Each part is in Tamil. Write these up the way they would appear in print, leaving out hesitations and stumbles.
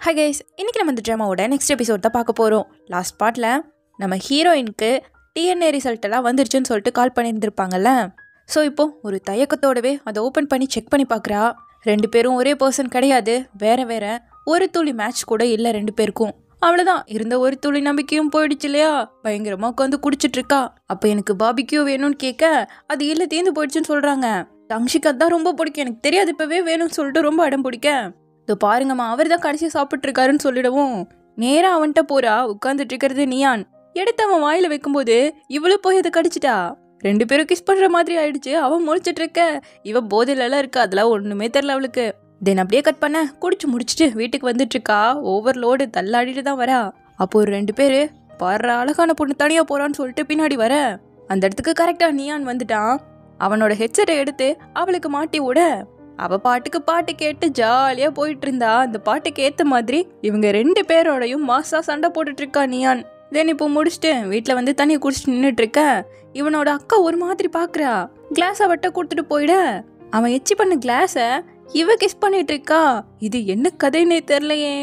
ஹாய் கைஸ், இன்றைக்கி நம்ம இந்த ட்ராமாவோட நெக்ஸ்ட் எபிசோட் தான் பார்க்க போகிறோம். லாஸ்ட் பார்ட்டில் நம்ம ஹீரோயினுக்கு டிஎன்ஏ ரிசல்ட் எல்லாம் வந்துருச்சுன்னு சொல்லிட்டு கால் பண்ணியிருந்திருப்பாங்கல்ல. ஸோ இப்போது ஒரு தயக்கத்தோடவே அதை ஓப்பன் பண்ணி செக் பண்ணி பார்க்குறா. 2 பேரும் ஒரே பர்சன் கிடையாது, வேறு வேறு. ஒரு துளி மேட்ச் கூட இல்லை 2 பேருக்கும். அவ்வளோதான், இருந்த ஒரு துளி நம்பிக்கையும் போயிடுச்சு இல்லையா. பயங்கரமாக உட்காந்து குடிச்சிட்ருக்கா. அப்போ எனக்கு பாபிக்யூ வேணும்னு கேட்க அது இல்லை தீர்ந்து போயிடுச்சுன்னு சொல்கிறாங்க. தங்ஷிக்கு அதான் ரொம்ப பிடிக்கும், எனக்கு தெரியாது இப்போவே வேணும்னு சொல்லிட்டு ரொம்ப அடம் பிடிக்க, இதோ பாருங்கம்மா அவர் தான் கடைசியாக சாப்பிட்ருக்காருன்னு சொல்லிடவும் நேராக அவன்கிட்ட போறா. உட்காந்துட்டு இருக்கிறது நியான். எடுத்து அவன் வாயில் வைக்கும்போது இவ்வளோ போய் அதை கடிச்சிட்டா. 2 பேரும் கிஸ் பண்ணுற மாதிரி ஆயிடுச்சு. அவன் முழிச்சிட்டு இருக்க, இவ போதையிலலாம் இருக்கா, அதெல்லாம் ஒன்றுமே தெரில அவளுக்கு. தென் அப்படியே கட் பண்ண குடிச்சு முடிச்சுட்டு வீட்டுக்கு வந்துட்டு இருக்கா. ஓவர்லோடு தள்ளாடிட்டு தான் வரா. அப்போ ஒரு 2 பேர் பாடுற அழகான பொண்ணு தனியாக போறான்னு சொல்லிட்டு பின்னாடி வர அந்த இடத்துக்கு கரெக்டாக நியான் வந்துட்டான். அவனோட ஹெட்செட்டை எடுத்து அவளுக்கு மாட்டி விட அவ பாட்டுக்கு பாட்டு கேட்டு ஜாலியா போயிட்டு இருந்தா. அந்த பாட்டுக்கு ஏத்த மாதிரி இவங்க 2 பேரோடையும் மாசா சண்டை போட்டுட்டு இருக்கா நியான். தென் இப்போ முடிச்சுட்டு வீட்டுல வந்து தண்ணியை குடிச்சிட்டு நின்றுட்டு இருக்க. இவனோட அக்கா ஒரு மாதிரி பாக்குறா. கிளாஸ வட்ட கொடுத்துட்டு போயிட அவன் எச்சி பண்ண கிளாஸ இவ கிஸ் பண்ணிட்டு இருக்கா. இது என்ன கதைன்னே தெரியலையே.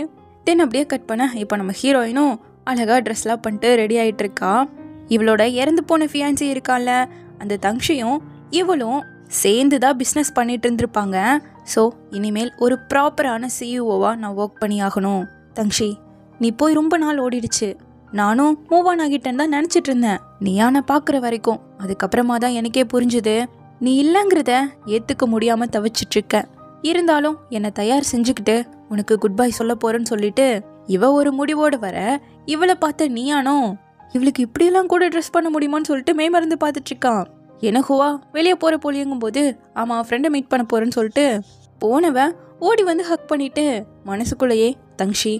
தென் அப்படியே கட் பண்ண இப்போ நம்ம ஹீரோயினும் அழகா ட்ரெஸ்லாம் பண்ணிட்டு ரெடி ஆயிட்டு இருக்கா. இவளோட இறந்து போன ஃபியான்சி இருக்கான்ல, அந்த தங்ஷியும் இவளும் சேர்ந்து தான் பிஸ்னஸ் பண்ணிட்டு இருந்திருப்பாங்க. ஸோ இனிமேல் ஒரு ப்ராப்பரான சிஇஓவாக நான் ஒர்க் பண்ணி ஆகணும். தங்ஷி, நீ போய் ரொம்ப நாள் ஓடிடுச்சு. நானும் மூவ் ஆன் ஆகிட்டேன்னு தான் நினச்சிட்டு இருந்தேன் நீயான பார்க்குற வரைக்கும். அதுக்கப்புறமா தான் எனக்கே புரிஞ்சுது நீ இல்லைங்கிறத ஏற்றுக்க முடியாமல் தவிச்சிட்ருக்க. இருந்தாலும் என்னை தயார் செஞ்சுக்கிட்டு உனக்கு குட் பை சொல்ல போகிறேன்னு சொல்லிட்டு இவ ஒரு முடிவோடு வர, இவளை பார்த்த நீயானோ இவளுக்கு இப்படியெல்லாம் கூட ட்ரெஸ் பண்ண முடியுமான்னு சொல்லிட்டு மேமறந்து பார்த்துட்ருக்கான். எனக்குவா வெளியே போகிற போலியங்கும் போது ஆமாம் ஃப்ரெண்டை மீட் பண்ண போகிறேன்னு சொல்லிட்டு போனவன் ஓடி வந்து ஹக் பண்ணிட்டு மனசுக்குள்ளேயே தங்ஷி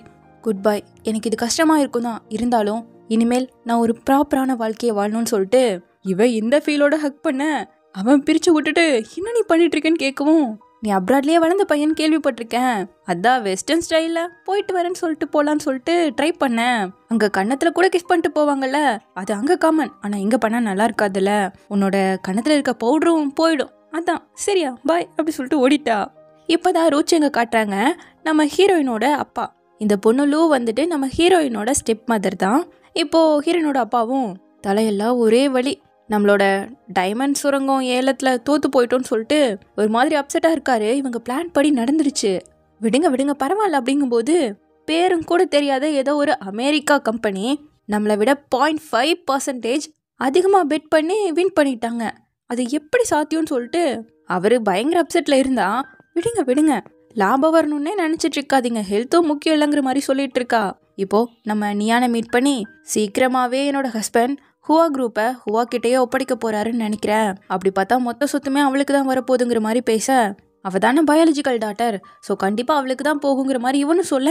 குட் பை, எனக்கு இது கஷ்டமாக இருக்கும் தான், இருந்தாலும் இனிமேல் நான் ஒரு ப்ராப்பரான வாழ்க்கையை வாழணும்னு சொல்லிட்டு இவ இந்த ஃபீலோட ஹக் பண்ண அவன் பிரித்து விட்டுட்டு என்ன நீ பண்ணிட்டு இருக்கேன்னு கேட்கவும், நீ அப்ராட்லேயே வளர்ந்த பையன் கேள்விப்பட்டிருக்கேன், அதான் வெஸ்டர்ன் ஸ்டைலில் போயிட்டு வரேன்னு சொல்லிட்டு போகலான்னு சொல்லிட்டு ட்ரை பண்ணேன். அங்கே கன்னத்தில் கூட கிஸ் பண்ணிட்டு போவாங்கல்ல, அது அங்கே காமன், ஆனால் இங்கே பண்ணால் நல்லா இருக்காதுல்ல, உன்னோட கன்னத்தில் இருக்க பவுடரும் போயிடும், அதான் சரியா பாய் அப்படி சொல்லிட்டு ஓடிட்டா. இப்போதான் ரோச்சி எங்கே காட்டுறாங்க, நம்ம ஹீரோயினோட அப்பா. இந்த பொண்ணு லூ வந்துட்டு நம்ம ஹீரோயினோட ஸ்டெப் மதர் தான். இப்போது ஹீரோயினோட அப்பாவும் தலையெல்லாம் ஒரே வலி, நம்மளோட டைமண்ட் சுரங்கம் ஏலத்தில் தோற்று போயிட்டோன்னு சொல்லிட்டு ஒரு மாதிரி அப்செட்டாக இருக்காரு. இவங்க பிளான் படி நடந்துருச்சு, விடுங்க விடுங்க பரவாயில்ல அப்படிங்கும்போது பேரும் கூட தெரியாத ஏதோ ஒரு அமெரிக்கா கம்பெனி நம்மளை விட 0.5% அதிகமாக பெட் பண்ணி வின் பண்ணிட்டாங்க. அது எப்படி சாத்தியம்னு சொல்லிட்டு அவர் பயங்கர அப்செட்டில் இருந்தா, விடுங்க விடுங்க லாபம் வரணும்னே நினச்சிட்டு இருக்காதீங்க, ஹெல்த்தும் முக்கியம் இல்லைங்கிற மாதிரி சொல்லிட்டு இருக்கா. இப்போது நம்ம நியானை மீட் பண்ணி சீக்கிரமாகவே என்னோட ஹஸ்பண்ட் ஹுவா குரூப்பை ஹுவா கிட்டேயே ஒப்படைக்க போறாருன்னு நினைக்கிறேன், அப்படி பார்த்தா மொத்த சொத்துமே அவளுக்கு தான் வரப்போகுதுங்கிற மாதிரி பேச, அவள் தானே பயாலஜிக்கல் டாக்டர், ஸோ கண்டிப்பாக அவளுக்கு தான் போகுங்கிற மாதிரி இவனு சொல்ல,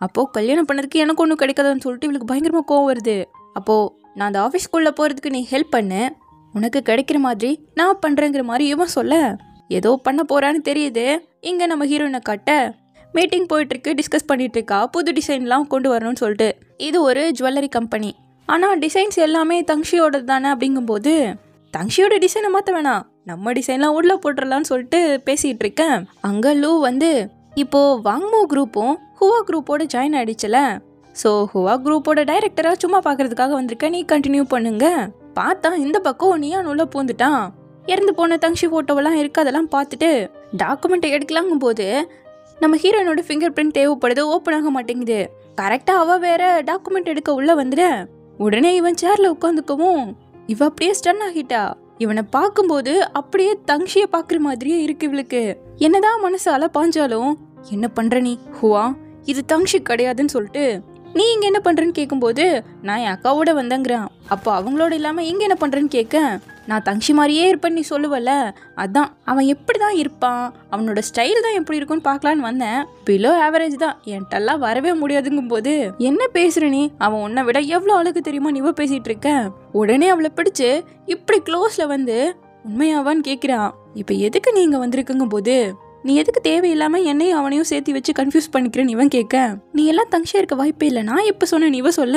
அப்போது கல்யாணம் பண்ணதுக்கு எனக்கு ஒன்றும் கிடைக்காதுன்னு சொல்லிட்டு இவளுக்கு பயங்கரமாக கோவம் வருது. அப்போது நான் அந்த ஆஃபீஸ்க்குள்ளே போகிறதுக்கு நீ ஹெல்ப் பண்ணு, உனக்கு கிடைக்கிற மாதிரி நான் பண்ணுறேங்கிற மாதிரி இவன் சொல்ல, ஏதோ பண்ண போகிறான்னு தெரியுது. இங்கே நம்ம ஹீரோயினை காட்ட மீட்டிங் போயிட்டுருக்கு, டிஸ்கஸ் பண்ணிட்டு இருக்கா, புது டிசைன்லாம் கொண்டு வரணும்னு சொல்லிட்டு. இது ஒரு ஜுவல்லரி கம்பெனி, ஆனால் டிசைன்ஸ் எல்லாமே தங்ஷியோட தானே அப்படிங்கும்போது தங்ஷியோட டிசைனை மாற்ற வேணாம், நம்ம டிசைன்லாம் உள்ள போட்டுடலான்னு சொல்லிட்டு பேசிகிட்டு இருக்கேன். அங்கே லூ வந்து இப்போது வாங்மோ குரூப்பும் ஹுவா குரூப்போட ஜாயின் ஆகிடுச்சுல, ஸோ ஹுவா குரூப்போட டைரக்டராக சும்மா பார்க்குறதுக்காக வந்திருக்கேன், நீ கண்டினியூ பண்ணுங்க. பார்த்தா இந்த பக்கம் நீயான் உள்ள பூந்துட்டான். இறந்து போன தங்ஷி ஃபோட்டோவெல்லாம் இருக்குது, அதெல்லாம் பார்த்துட்டு டாக்குமெண்ட்டை எடுக்கலாங்கும் போது நம்ம ஹீரோயினோட ஃபிங்கர் பிரிண்ட் தேவைப்படுது, ஓப்பன் ஆக மாட்டேங்குது. கரெக்டாக அவள் வேற டாக்குமெண்ட் எடுக்க உள்ளே வந்துட உடனே இவன் சேர்ல உட்காந்துக்கவும் இவ அப்படியே ஸ்டன் ஆகிட்டா. இவனை பார்க்கும்போது அப்படியே தங்ஷியை பார்க்குற மாதிரியே இருக்கு இவளுக்கு. என்னதான் மனசால பாஞ்சாலும் என்ன பண்ற நீ ஹுவா, இது தங்ஷி கிடையாதுன்னு சொல்லிட்டு நீ இங்கே என்ன பண்ணுறேன்னு கேட்கும்போது நான் என் அக்காவோட வந்தேங்கிறான். அப்போ அவங்களோட இல்லாமல் இங்கே என்ன பண்ணுறேன்னு கேட்க, நான் தங்ஷி மாதிரியே இருப்பேன்னு நீ சொல்லுவல, அதான் அவன் எப்படி தான் இருப்பான், அவனோட ஸ்டைல் தான் எப்படி இருக்குன்னு பார்க்கலான்னு வந்தேன், பிலோ ஆவரேஜ் தான், என்கிட்டலாம் வரவே முடியாதுங்கும் போது என்ன பேசுற நீ, அவன் உன்னை விட எவ்வளோ அழகு தெரியுமா நீவ பேசிகிட்டு இருக்க. உடனே அவளை பிடிச்சு இப்படி க்ளோஸில் வந்து உண்மையாவான்னு கேட்குறான். இப்போ எதுக்கு நீ இங்கே வந்திருக்குங்கும் போது நீ எதுக்கு தேவையில்லாமல் என்னையும் அவனையும் சேர்த்து வச்சு கன்ஃபியூஸ் பண்ணிக்கிறேன்னு இவன் கேட்க, நீ எல்லாம் தங்ஷியா இருக்க வாய்ப்பே இல்லை, நான் எப்போ சொன்னேன் இவ சொல்ல,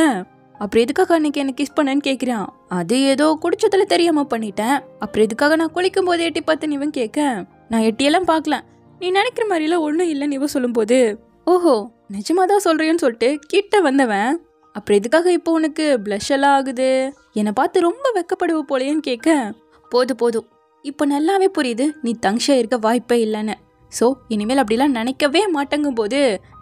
அப்புறம் எதுக்காக அன்னைக்கு என்ன கிஸ் பண்ணேன்னு கேட்குறான். அது ஏதோ குடிச்சதில் தெரியாமல் பண்ணிட்டேன், அப்புறம் எதுக்காக நான் குளிக்கும் போது எட்டி பார்த்தேன்னு இவன் கேட்க, நான் எட்டியெல்லாம் பார்க்கல, நீ நினைக்கிற மாதிரிலாம் ஒன்றும் இல்லைன்னு இவ சொல்லும்போது ஓஹோ நிஜமா தான் சொல்றியோன்னு சொல்லிட்டு கிட்ட வந்தவன், அப்புறம் எதுக்காக இப்போ உனக்கு ப்ளஷ் எல்லாம் ஆகுது, என்னை பார்த்து ரொம்ப வெக்கப்படுவ போலேன்னு கேட்க, போதும் இப்போ நல்லாவே புரியுது நீ தங்ஷா இருக்க வாய்ப்பே இல்லைன்னு. ஸோ இனிமேல் அப்படிலாம் நினைக்கவே மாட்டேங்கும் போது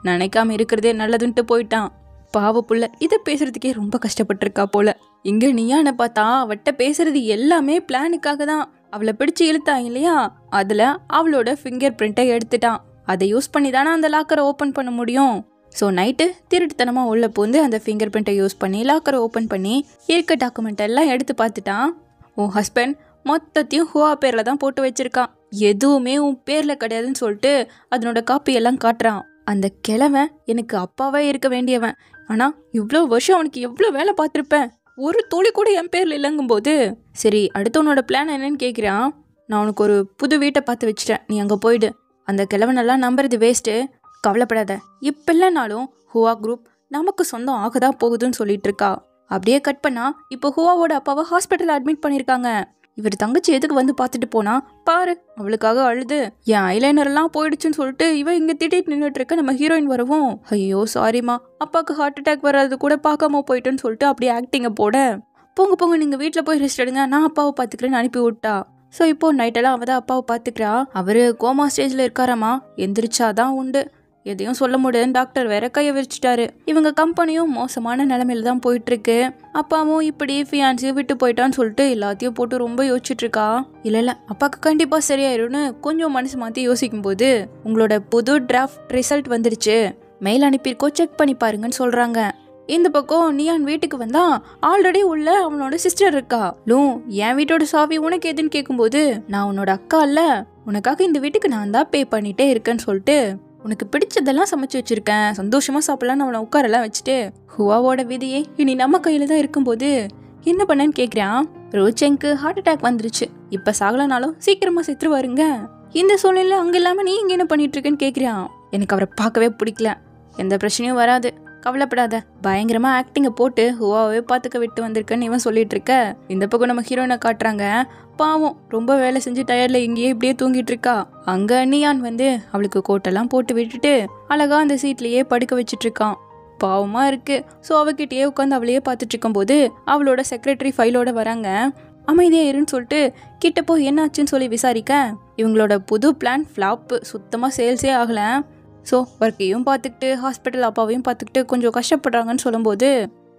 நினைக்காம இருக்கிறதே நல்லதுன்ட்டு போயிட்டான். பாவ புள்ள இதை பேசுறதுக்கே ரொம்ப கஷ்டப்பட்டிருக்கா போல. இங்க நீயான்னு பார்த்தா அவட்ட பேசுறது எல்லாமே பிளானுக்காக தான். அவளை பிடிச்சு இழுத்தான் இல்லையா, அதுல அவளோட ஃபிங்கர் பிரிண்ட்டை எடுத்துட்டான். அதை யூஸ் பண்ணி தானே அந்த லாக்கரை ஓப்பன் பண்ண முடியும். ஸோ நைட்டு திருட்டுத்தனமாக உள்ள பூந்து அந்த ஃபிங்கர் பிரிண்ட்டை யூஸ் பண்ணி லாக்கரை ஓப்பன் பண்ணி இருக்க டாக்குமெண்ட் எல்லாம் எடுத்து பார்த்துட்டான். உன் ஹஸ்பண்ட் மொத்தத்தையும் ஹுவா பேரில் தான் போட்டு வச்சிருக்கான், எதுவுமே உன் பேரில் கிடையாதுன்னு சொல்லிட்டு அதனோட காப்பி எல்லாம் காட்டுறான். அந்த கிழவன் எனக்கு அப்பாவே இருக்க வேண்டியவன், ஆனால் இவ்வளோ வருஷம் அவனுக்கு எவ்வளோ வேலை பார்த்துருப்பேன், ஒரு துளி கூட என் பேரில் இல்லைங்கும் போது சரி அடுத்தவனோட பிளான் என்னன்னு கேட்குறான். நான் உனக்கு ஒரு புது வீட்டை பார்த்து வச்சுட்டேன், நீ அங்கே போயிடு. அந்த கிழவனெல்லாம் நம்புறது வேஸ்ட்டு, கவலைப்படாத, இப்பெல்லாம்னாலும் ஹுவா குரூப் நமக்கு சொந்தம் ஆகதான் போகுதுன்னு சொல்லிட்டு இருக்கா. அப்படியே கட் பண்ணா இப்போ ஹுவாவோட அப்பாவை ஹாஸ்பிட்டலில் அட்மிட் பண்ணியிருக்காங்க. இவர் தங்கச்சி எதுக்கு வந்து பார்த்துட்டு போனா பாரு, அவளுக்காக அழுது என் ஐலைனர் எல்லாம் போயிடுச்சுன்னு சொல்லிட்டு இவ இங்க திட்டிட்டு நின்றுட்டு இருக்க. நம்ம ஹீரோயின் வரவும், ஐயோ சாரிமா, அப்பாவுக்கு ஹார்ட் அட்டாக் வராது கூட பார்க்காம போயிட்டுன்னு சொல்லிட்டு அப்படியே ஆக்டிங்க போட, போங்க நீங்க வீட்டில் போய் ரெஸ்ட் எடுங்க, நான் அப்பாவை பார்த்துக்கிறேன்னு அனுப்பி விட்டா. ஸோ இப்போ நைட்டெல்லாம் அவள் தான் அப்பாவை பார்த்துக்கிறா. அவர் கோமா ஸ்டேஜில் இருக்காராமா, எந்திரிச்சாதான் உண்டு, எதையும் சொல்ல முடியாதுன்னு டாக்டர் வேற கையை விரிச்சிட்டாரு. இவங்க கம்பெனியும் மோசமான நிலைமையில தான் போயிட்டு இருக்கு. அப்பாவும் இப்படி ஃபியான்ஸி விட்டு போயிட்டான்னு சொல்லிட்டு எல்லாத்தையும் போட்டு ரொம்ப யோசிச்சுட்டு இருக்கா. இல்ல அப்பாவுக்கு கண்டிப்பா சரியாயிரும்னு கொஞ்சம் மனசு மாத்தி யோசிக்கும் போது, உங்களோட புது டிராஃப்ட் ரிசல்ட் வந்துருச்சு, மெயில் அனுப்பியிருக்கோம், செக் பண்ணி பாருங்கன்னு சொல்றாங்க. இந்த பக்கம் நியான் வீட்டுக்கு வந்தா ஆல்ரெடி உள்ள அவனோட சிஸ்டர் இருக்கா. லூ, என் வீட்டோட சாவி உனக்கு எதுன்னு கேட்கும்போது, நான் உன்னோட அக்கா இல்ல, உனக்காக இந்த வீட்டுக்கு நான் தான் பே பண்ணிட்டே இருக்கேன்னு சொல்லிட்டு உனக்கு பிடிச்சதெல்லாம் சமைச்சு வச்சிருக்கேன், சந்தோஷமா சாப்பிடலான்னு அவனை உட்காரெல்லாம் வச்சுட்டு, ஹுவாவோட விதியே இனி நம்ம கையில தான் இருக்கும்போது என்ன பண்ணேன்னு கேட்குறான். ரோச்செங்க்கு ஹார்ட் அட்டாக் வந்துருச்சு, இப்ப சாகலனாலும் சீக்கிரமா செத்துருவாருங்க, இந்த சூழ்நிலை அங்க இல்லாம நீ இங்க என்ன பண்ணிட்டு இருக்கேன்னு கேட்குறான். எனக்கு அவரை பார்க்கவே பிடிக்கல, எந்த பிரச்சனையும் வராது, கவலைப்படாத, பயங்கரமா ஆக்டிங்க போட்டு ஹுவாவே பார்த்துக்க விட்டு வந்திருக்கன்னு இவன் சொல்லிட்டு இருக்க. இந்த பக்கம் நம்ம ஹீரோயினை காட்டுறாங்க. பாவம் ரொம்ப வேலை செஞ்சு டயர்ல இங்கேயே இப்படியே தூங்கிட்டு இருக்கா. அங்க நியான் வந்து அவளுக்கு கோட்டெல்லாம் போட்டு விட்டுட்டு அழகா அந்த சீட்லயே படுக்க வச்சிட்டு இருக்கான். பாவமா இருக்கு. ஸோ அவகிட்டயே உட்காந்து அவளையே பார்த்துட்டு இருக்கும் போது அவளோட செக்ரட்டரி ஃபைலோட வராங்க. அமைதியா இருன்னு சொல்லிட்டு கிட்ட போய் என்னாச்சுன்னு சொல்லி விசாரிக்க, இவங்களோட புது பிளான் ஃப்ளாப்பு, சுத்தமா சேல்ஸே ஆகல. ஸோ ஒர்க்கையும் பார்த்துக்கிட்டு ஹாஸ்பிட்டல் அப்பாவையும் பார்த்துக்கிட்டு கொஞ்சம் கஷ்டப்படுறாங்கன்னு சொல்லும்போது,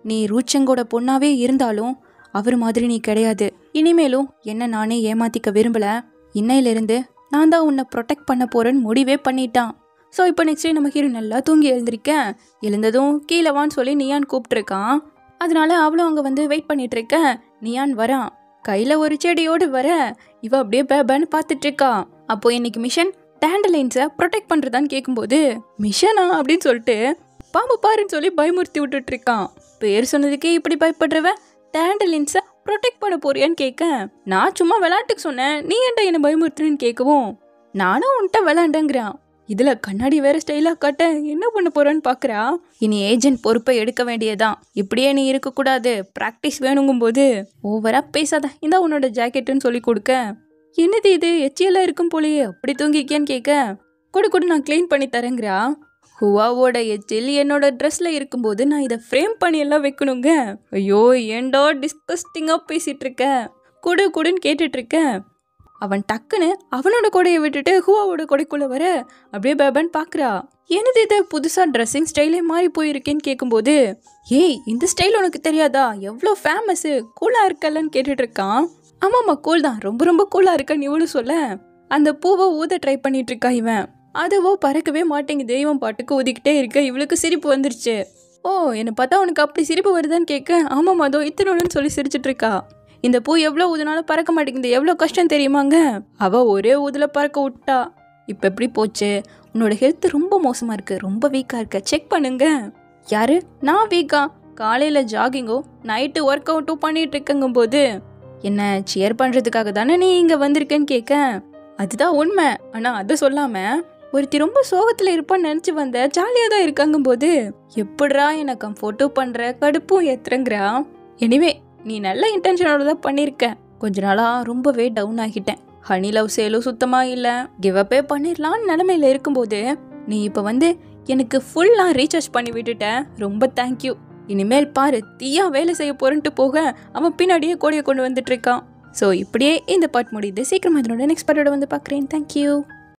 நீ ரூச்சங்கோட பொண்ணாவே இருந்தாலும் அவர் மாதிரி நீ கிடையாது, இனிமேலும் என்ன நானே ஏமாத்திக்க விரும்பல, இன்னையிலிருந்து நான் தான் உன்னை ப்ரொடெக்ட் பண்ண போறேன்னு முடிவே பண்ணிட்டான். ஸோ இப்போ நெக்ஸ்ட் டே நம்ம ஹீரோ நல்லா தூங்கி எழுந்திருக்கேன். எழுந்ததும் கீழே வான்னு சொல்லி நியான் கூப்பிட்டுருக்கான். அதனால அவளும் அங்கே வந்து வெயிட் பண்ணிட்டு இருக்க. நியான் வரான், கையில் ஒரு செடியோடு வர, இவ அப்படியே பேபான்னு பார்த்துட்டு இருக்கா. அப்போ இன்னைக்கு மிஷன் டேண்டலைன்ஸை ப்ரொடெக்ட் பண்ணுறதான்னு கேட்கும்போது, மிஷனா அப்படின்னு சொல்லிட்டு பாம்பு பாருன்னு சொல்லி பயமுறுத்தி விட்டுட்டு இருக்கான். பேர் சொன்னதுக்கே இப்படி பயப்படுறவ டேண்டலைன்ஸை ப்ரொடெக்ட் பண்ண போறியான்னு கேட்க, நான் சும்மா விளையாட்டுக்கு சொன்னேன், நீ ஏன்டா என்னை பயமுறுத்துறேன்னு கேட்கவும், நானும் உன்ட்ட விளையாண்டேங்கிறான். இதுல கண்ணாடி வேற ஸ்டைலா காட்ட என்ன பண்ண போறான்னு பாக்குறா. இனி ஏஜென்ட் பொறுப்பை எடுக்க வேண்டியதான், இப்படியே நீ இருக்க கூடாது, பிராக்டிஸ் வேணுங்கும் போது ஓவரா பேசாத, இந்த உன்னோட ஜாக்கெட்டுன்னு சொல்லி கொடுக்க, என்னது இது எச்சியெல்லாம் இருக்கும் போலயே, அப்படி தூங்கிக்கேன்னு கேட்க, கொடு நான் கிளீன் பண்ணி தரேங்கிறா. ஹுவாவோட எச்சில் என்னோட ட்ரெஸ்ல இருக்கும்போது நான் இதை ஃப்ரேம் பண்ணி எல்லாம் வைக்கணுங்க. ஐயோ ஏண்டா டிஸ்கஸ்டிங்கா பேசிட்டு இருக்க, கொடுன்னு கேட்டுட்டு இருக்க. அவன் டக்குன்னு அவனோட கொடையை விட்டுட்டு ஹுவாவோட கொடைக்குள்ள வர அப்படியே பேபான்னு பாக்குறா. என்னது இது புதுசா ட்ரெஸ்ஸிங் ஸ்டைலே மாறி போயிருக்கேன்னு கேட்கும்போது, ஏய் இந்த ஸ்டைல் உனக்கு தெரியாதா, எவ்வளோ ஃபேமஸ், கூலா இருக்கல்லன்னு கேட்டுட்டு இருக்கான். ஆமாம்மா கூல் தான், ரொம்ப ரொம்ப கூலா இருக்கான்னு இவளும் சொல்ல, அந்த பூவை ஊத ட்ரை பண்ணிட்டு இருக்கா இவன். அதுவோ பறக்கவே மாட்டேங்குது, இவன் பாட்டுக்கு ஊதிக்கிட்டே இருக்க. இவளுக்கு சிரிப்பு வந்துருச்சு. ஓ என்னை பார்த்தா உனக்கு அப்படி சிரிப்பு வருதான்னு கேட்க, ஆமாம்மா அதோ இத்தனோடுன்னு சொல்லி சிரிச்சிட்டு இருக்கா. இந்த பூ எவ்வளோ ஊதுனாலும் பறக்க மாட்டேங்குது, எவ்வளோ கஷ்டம் தெரியுமாங்க, அவ ஒரே ஊதுல பறக்க விட்டா. இப்போ எப்படி போச்சு, உன்னோட ஹெல்த் ரொம்ப மோசமாக இருக்கு, ரொம்ப வீக்காக இருக்க, செக் பண்ணுங்க. யாரு, நான் வீக்கா, காலையில் ஜாகிங்கோ நைட்டு ஒர்க் அவுட்டும் பண்ணிட்டு இருக்கங்கும் போது, என்ன சியர் பண்ணுறதுக்காக தானே நீ இங்கே வந்திருக்கேன்னு கேட்க, அதுதான் உண்மை, ஆனால் அதை சொல்லாமல் ஒருத்தி ரொம்ப சோகத்தில் இருப்பான்னு நினச்சி வந்த, ஜாலியாக தான் இருக்காங்கும் போது எப்படிரா என்னை கம்ஃபோர்ட்டும் பண்ணுற, கடுப்பும் ஏத்துறங்கிறா. எனிவே நீ நல்ல இன்டென்ஷனோட தான் பண்ணியிருக்க, கொஞ்ச நாளாக ரொம்பவே டவுன் ஆகிட்டேன், ஹனி லவ் சேலும் சுத்தமாக இல்லை, கிவ் அப்பே பண்ணிடலான்னு நிலமையில இருக்கும்போது நீ இப்போ வந்து எனக்கு ஃபுல்லாக ரீசார்ஜ் பண்ணி விட்டுட்டேன், ரொம்ப தேங்க்யூ. இனிமேல் பாரு, தீயா வேலை செய்ய போறேன்ட்டு போக அவன் பின்னாடியே கோடியை கொண்டு வந்துட்டு இருக்கான். ஸோ இப்படியே இந்த பார்ட் முடியுது. சீக்கிரமாக அதனோட நெக்ஸ்ட் பார்ட்டோட வந்து பார்க்குறேன். தேங்க்யூ.